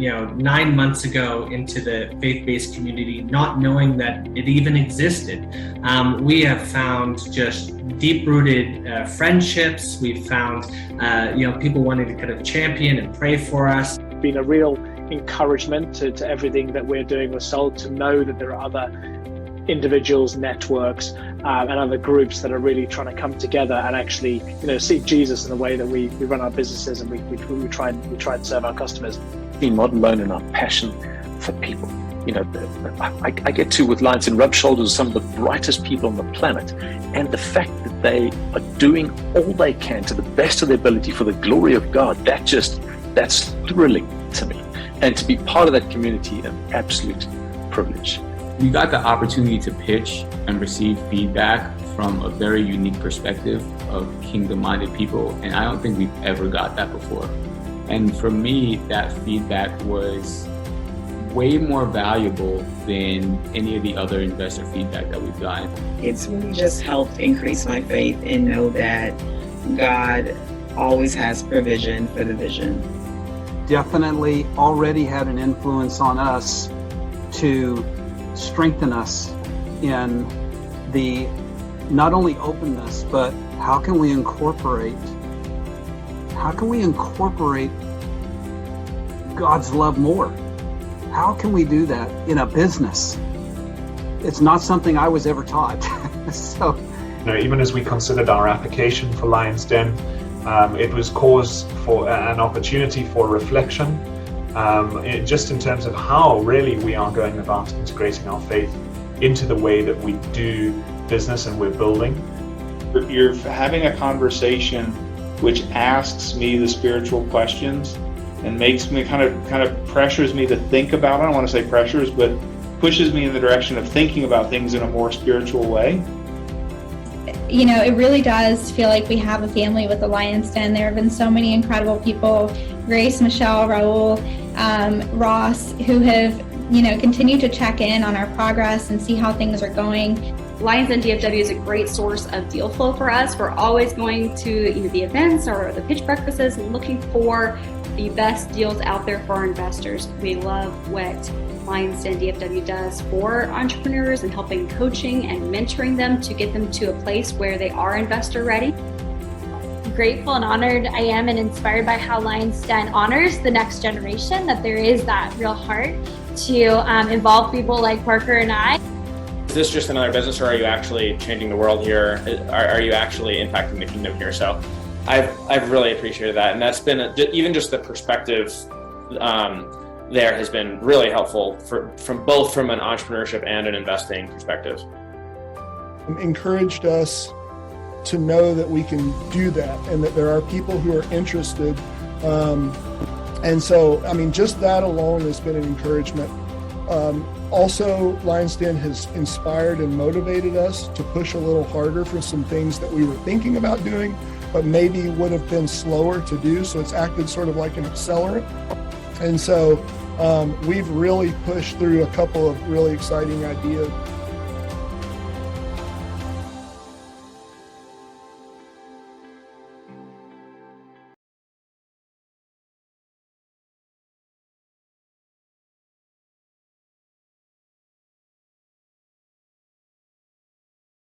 9 months ago into the faith-based community, not knowing that it even existed. We have found just deep-rooted friendships. We've found, people wanting to kind of champion and pray for us. It's been a real encouragement to everything that we're doing with Soul, to know that there are other individuals, networks, and other groups that are really trying to come together and actually, seek Jesus in the way that we run our businesses, and we try and serve our customers. Being not alone in our passion for people. I get to, with Lions, and rub shoulders with some of the brightest people on the planet, and the fact that they are doing all they can to the best of their ability for the glory of God, that's thrilling to me. And to be part of that community, an absolute privilege. We got the opportunity to pitch and receive feedback from a very unique perspective of kingdom-minded people, and I don't think we've ever got that before. And for me, that feedback was way more valuable than any of the other investor feedback that we've gotten. It's really just helped increase my faith and know that God always has provision for the vision. Definitely already had an influence on us to strengthen us in the not only openness, but how can we incorporate God's love more? How can we do that in a business? It's not something I was ever taught. So, even as we considered our application for Lions Den, it was cause for an opportunity for reflection, just in terms of how really we are going about integrating our faith into the way that we do business and we're building. You're having a conversation which asks me the spiritual questions and makes me kind of pressures me to think about, I don't want to say pressures, but pushes me in the direction of thinking about things in a more spiritual way. It really does feel like we have a family with the Lions Den. There have been so many incredible people, Grace, Michelle, Raul, Ross, who have, continued to check in on our progress and see how things are going. Lions Den DFW is a great source of deal flow for us. We're always going to either the events or the pitch breakfasts and looking for the best deals out there for our investors. We love what Lions Den DFW does for entrepreneurs and helping coaching and mentoring them to get them to a place where they are investor ready. Grateful and honored I am and inspired by how Lions Den honors the next generation, that there is that real heart to involve people like Parker and I. Is this just another business, or are you actually changing the world here? Are you actually impacting the kingdom here? So I've really appreciated that, and that's been even just the perspective there has been really helpful from both from an entrepreneurship and an investing perspective. Encouraged us to know that we can do that and that there are people who are interested. And so, just that alone has been an encouragement. Also, Lions Den has inspired and motivated us to push a little harder for some things that we were thinking about doing, but maybe would have been slower to do. So it's acted sort of like an accelerant. And so we've really pushed through a couple of really exciting ideas